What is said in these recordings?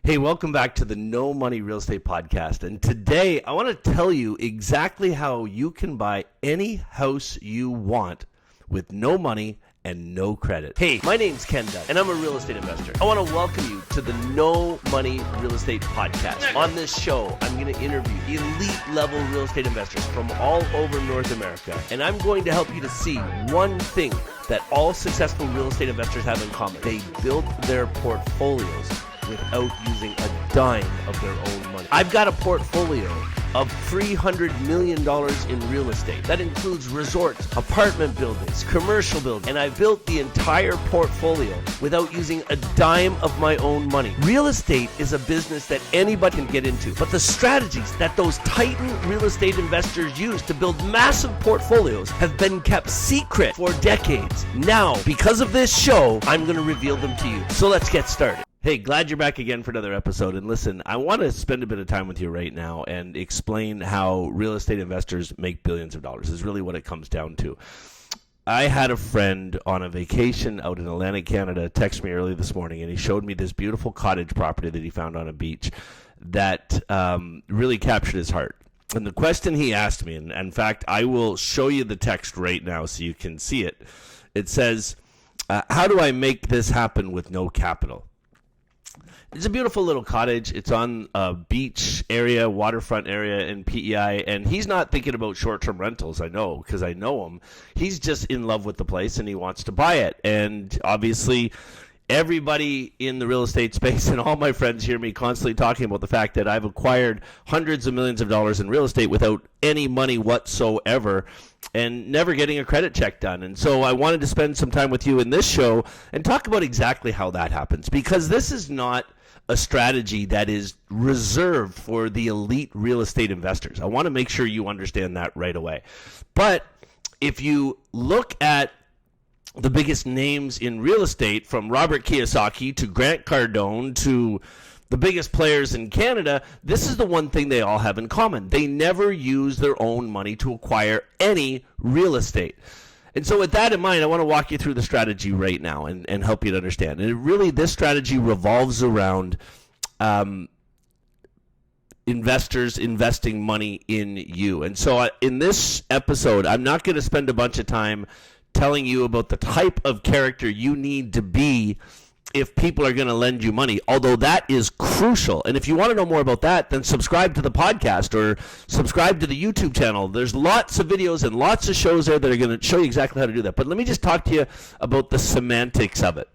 Hey, welcome back to the No Money Real Estate Podcast. And today I want to tell you exactly how you can buy any house you want with no money and no credit. Hey, my name's Ken Dunn, and I'm a real estate investor. I want to welcome you to the No Money Real Estate Podcast. On this show, I'm going to interview elite level real estate investors from all over North America. And I'm going to help you to see one thing that all successful real estate investors have in common. They built their portfolios without using a dime of their own money. I've got a portfolio of $300 million in real estate. That includes resorts, apartment buildings, commercial buildings, and I built the entire portfolio without using a dime of my own money. Real estate is a business that anybody can get into, but the strategies that those titan real estate investors use to build massive portfolios have been kept secret for decades. Now, because of this show, I'm going to reveal them to you. So let's get started. Hey, glad you're back again for another episode. And listen, I want to spend a bit of time with you right now and explain how real estate investors make billions of dollars is really what it comes down to. I had a friend on a vacation out in Atlantic Canada text me early this morning, and he showed me this beautiful cottage property that he found on a beach that really captured his heart. And the question he asked me, and in fact, I will show you the text right now so you can see it. It says, how do I make this happen with no capital? It's a beautiful little cottage. It's on a beach area, waterfront area in PEI, and he's not thinking about short-term rentals, I know, because I know him. He's just in love with the place, and he wants to buy it. And obviously, everybody in the real estate space and all my friends hear me constantly talking about the fact that I've acquired hundreds of millions of dollars in real estate without any money whatsoever and never getting a credit check done. And so I wanted to spend some time with you in this show and talk about exactly how that happens, because this is not a strategy that is reserved for the elite real estate investors. I want to make sure you understand that right away. But if you look at the biggest names in real estate, from Robert Kiyosaki to Grant Cardone to the biggest players in Canada, this is the one thing they all have in common. They never use their own money to acquire any real estate. And so with that in mind, I want to walk you through the strategy right now and help you to understand. And really, this strategy revolves around investors investing money in you. And so in this episode, I'm not going to spend a bunch of time telling you about the type of character you need to be if people are going to lend you money, although that is crucial. And if you want to know more about that, then subscribe to the podcast or subscribe to the YouTube channel. There's lots of videos and lots of shows there that are going to show you exactly how to do that. But let me just talk to you about the semantics of it.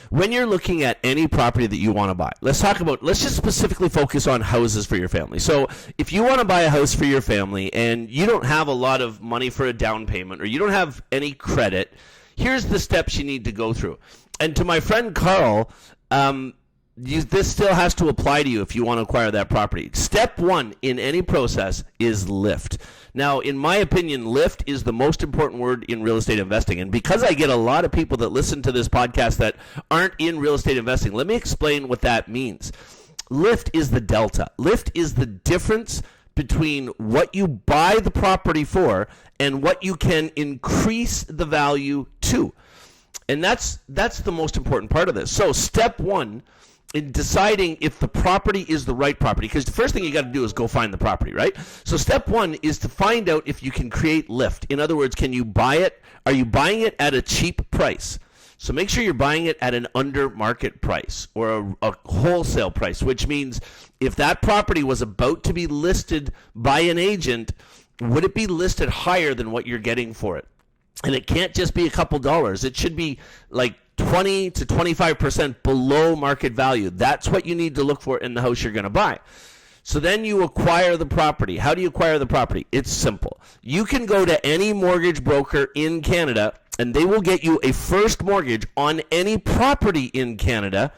When you're looking at any property that you want to buy, let's just specifically focus on houses for your family. So if you want to buy a house for your family and you don't have a lot of money for a down payment or you don't have any credit, here's the steps you need to go through. And to my friend Karl, this still has to apply to you if you want to acquire that property. Step one in any process is lift. Now, in my opinion, lift is the most important word in real estate investing. And because I get a lot of people that listen to this podcast that aren't in real estate investing, let me explain what that means. Lift is the delta. Lift is the difference between what you buy the property for and what you can increase the value to. And that's the most important part of this. So step one in deciding if the property is the right property, because the first thing you got to do is go find the property, right? So step one is to find out if you can create lift. In other words, can you buy it? Are you buying it at a cheap price? So make sure you're buying it at an under market price or a wholesale price, which means if that property was about to be listed by an agent, would it be listed higher than what you're getting for it? And it can't just be a couple dollars. It should be like 20 to 25% below market value. That's what you need to look for in the house you're going to buy. So then you acquire the property. How do you acquire the property? It's simple. You can go to any mortgage broker in Canada, and they will get you a first mortgage on any property in Canada,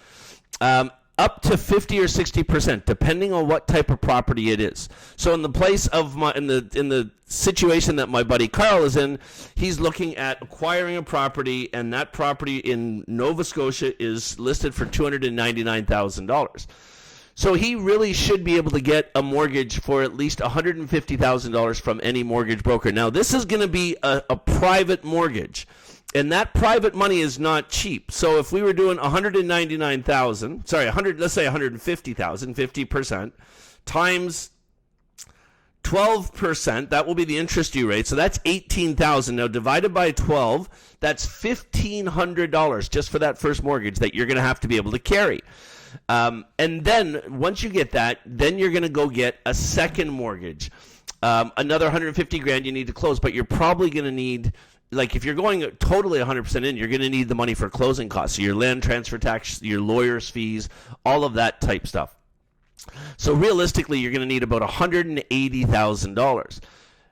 up to 50 or 60%, depending on what type of property it is. So in the place of in the situation that my buddy Karl is in, he's looking at acquiring a property, and that property in Nova Scotia is listed for $299,000. So he really should be able to get a mortgage for at least $150,000 from any mortgage broker. Now, this is going to be a private mortgage. And that private money is not cheap. So if we were doing 199,000, let's say 150,000, 50% times 12%, that will be the interest due rate. So that's 18,000. Now divided by 12, that's $1,500 just for that first mortgage that you're going to have to be able to carry. And then once you get that, then you're going to go get a second mortgage. Another 150 grand you need to close, but you're probably going to need, like if you're going totally 100% in, you're going to need the money for closing costs. So your land transfer tax, your lawyer's fees, all of that type stuff. So realistically, you're going to need about $180,000.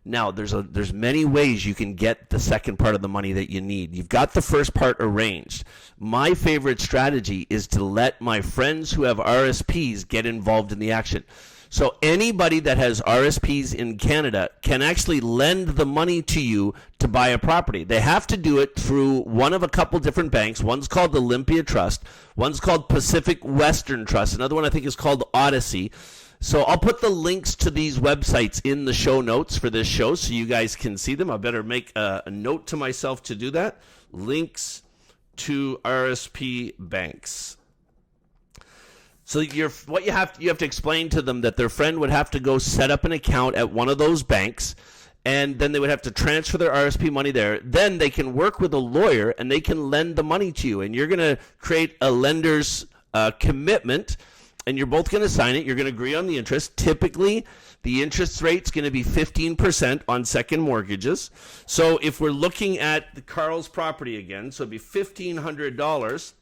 Now, there's many ways you can get the second part of the money that you need. You've got the first part arranged. My favorite strategy is to let my friends who have RSPs get involved in the action. So anybody that has RSPs in Canada can actually lend the money to you to buy a property. They have to do it through one of a couple different banks. One's called Olympia Trust. One's called Pacific Western Trust. Another one I think is called Odyssey. So I'll put the links to these websites in the show notes for this show so you guys can see them. I better make a note to myself to do that. Links to RSP banks. So you have to explain to them that their friend would have to go set up an account at one of those banks, and then they would have to transfer their RSP money there. Then they can work with a lawyer, and they can lend the money to you. And you're going to create a lender's commitment, and you're both going to sign it. You're going to agree on the interest. Typically, the interest rate's going to be 15% on second mortgages. So if we're looking at the Karl's property again, so it'd be $1,500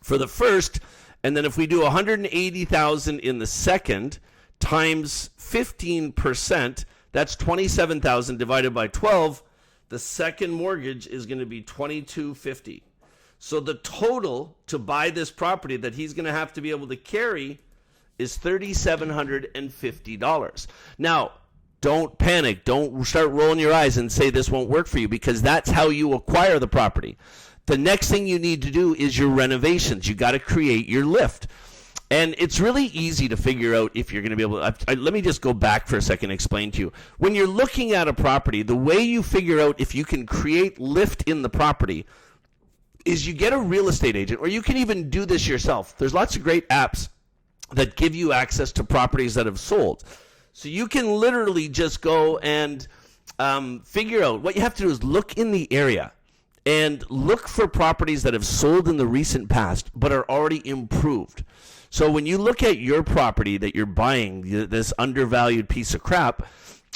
for the first. And then if we do 180,000 in the second times 15%, that's 27,000 divided by 12. The second mortgage is going to be 2,250. So the total to buy this property that he's going to have to be able to carry is $3,750. Now, don't panic. Don't start rolling your eyes and say this won't work for you, because that's how you acquire the property. The next thing you need to do is your renovations. You got to create your lift. And it's really easy to figure out if you're going to be able to. Let me just go back for a second and explain to you. When you're looking at a property, the way you figure out if you can create lift in the property is you get a real estate agent, or you can even do this yourself. There's lots of great apps that give you access to properties that have sold. So you can literally just go and figure out. What you have to do is look in the area and look for properties that have sold in the recent past but are already improved. So when you look at your property that you're buying, this undervalued piece of crap,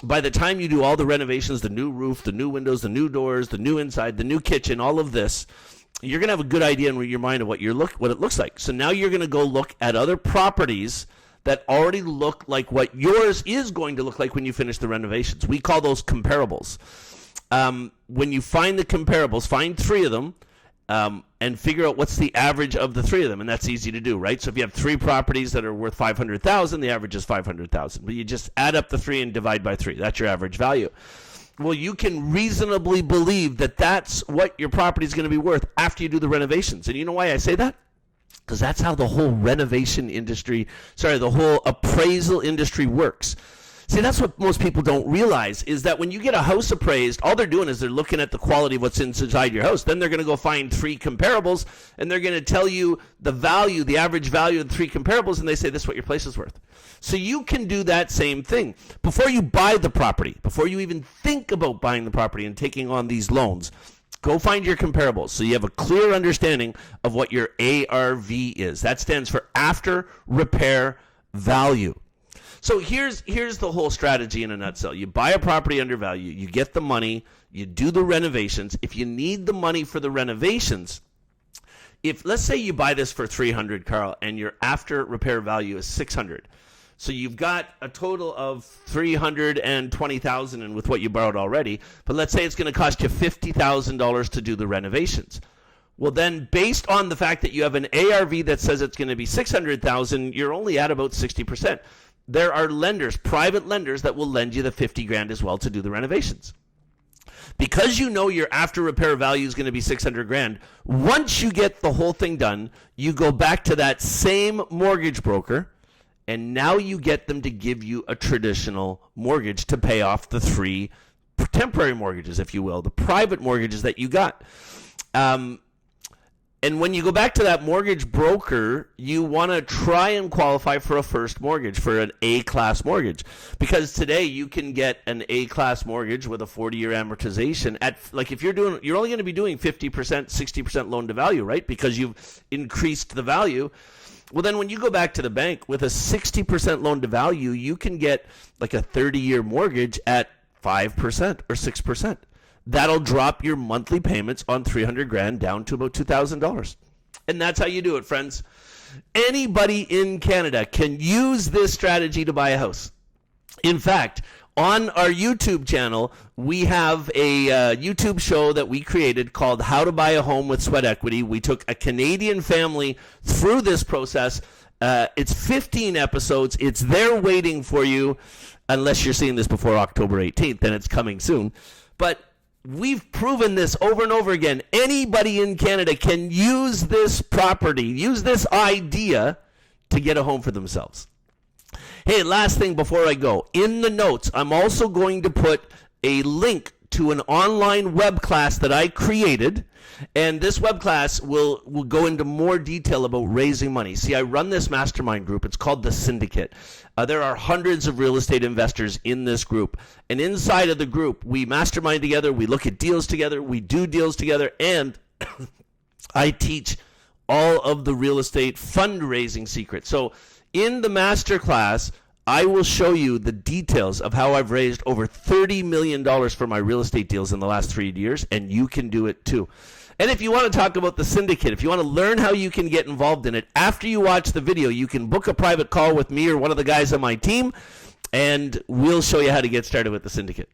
by the time you do all the renovations, the new roof, the new windows, the new doors, the new inside, the new kitchen, all of this, you're going to have a good idea in your mind of what it looks like. So now you're going to go look at other properties that already look like what yours is going to look like when you finish the renovations. We call those comparables. When you find the comparables, find 3 of them and figure out what's the average of the 3 of them, and that's easy to do, right? So if you have 3 properties that are worth $500,000, the average is $500,000. But you just add up the 3 and divide by 3. That's your average value. Well, you can reasonably believe that that's what your property is going to be worth after you do the renovations. And you know why I say that? Because that's how the whole the whole appraisal industry works. See, that's what most people don't realize, is that when you get a house appraised, all they're doing is they're looking at the quality of what's inside your house. Then they're going to go find 3 comparables, and they're going to tell you the average value of the 3 comparables, and they say this is what your place is worth. So you can do that same thing. Before you buy the property, before you even think about buying the property and taking on these loans, go find your comparables so you have a clear understanding of what your ARV is. That stands for after repair value. So here's the whole strategy in a nutshell. You buy a property under value, you get the money, you do the renovations. If you need the money for the renovations, let's say you buy this for $300, Karl, and your after repair value is $600. So you've got a total of $320,000 in with what you borrowed already, but let's say it's going to cost you $50,000 to do the renovations. Well, then, based on the fact that you have an ARV that says it's going to be $600,000, you're only at about 60%. There are lenders, private lenders, that will lend you the $50,000 as well to do the renovations. Because you know your after repair value is going to be $600,000, once you get the whole thing done, you go back to that same mortgage broker, and now you get them to give you a traditional mortgage to pay off the 3 temporary mortgages, if you will, the private mortgages that you got. And when you go back to that mortgage broker, you want to try and qualify for a first mortgage, for an A-class mortgage. Because today you can get an A-class mortgage with a 40-year amortization at, like, if you're only going to be doing 50%, 60% loan to value, right? Because you've increased the value. Well, then when you go back to the bank with a 60% loan to value, you can get like a 30-year mortgage at 5% or 6%. That'll drop your monthly payments on $300,000 down to about $2,000. And that's how you do it, friends. Anybody in Canada can use this strategy to buy a house. In fact, on our YouTube channel, we have a YouTube show that we created called How to Buy a Home with Sweat Equity. We took a Canadian family through this process. It's 15 episodes. It's there waiting for you, unless you're seeing this before October 18th, then it's coming soon. But we've proven this over and over again. Anybody in Canada can use this property, use this idea to get a home for themselves. Hey, last thing before I go. In the notes, I'm also going to put a link to an online web class that I created. And this web class will go into more detail about raising money. See, I run this mastermind group. It's called The Syndicate. There are hundreds of real estate investors in this group. And inside of the group, we mastermind together. We look at deals together. We do deals together. And I teach all of the real estate fundraising secrets. So in the masterclass, I will show you the details of how I've raised over $30 million for my real estate deals in the last 3 years, and you can do it too. And if you want to talk about the syndicate, if you want to learn how you can get involved in it, after you watch the video, you can book a private call with me or one of the guys on my team, and we'll show you how to get started with the syndicate.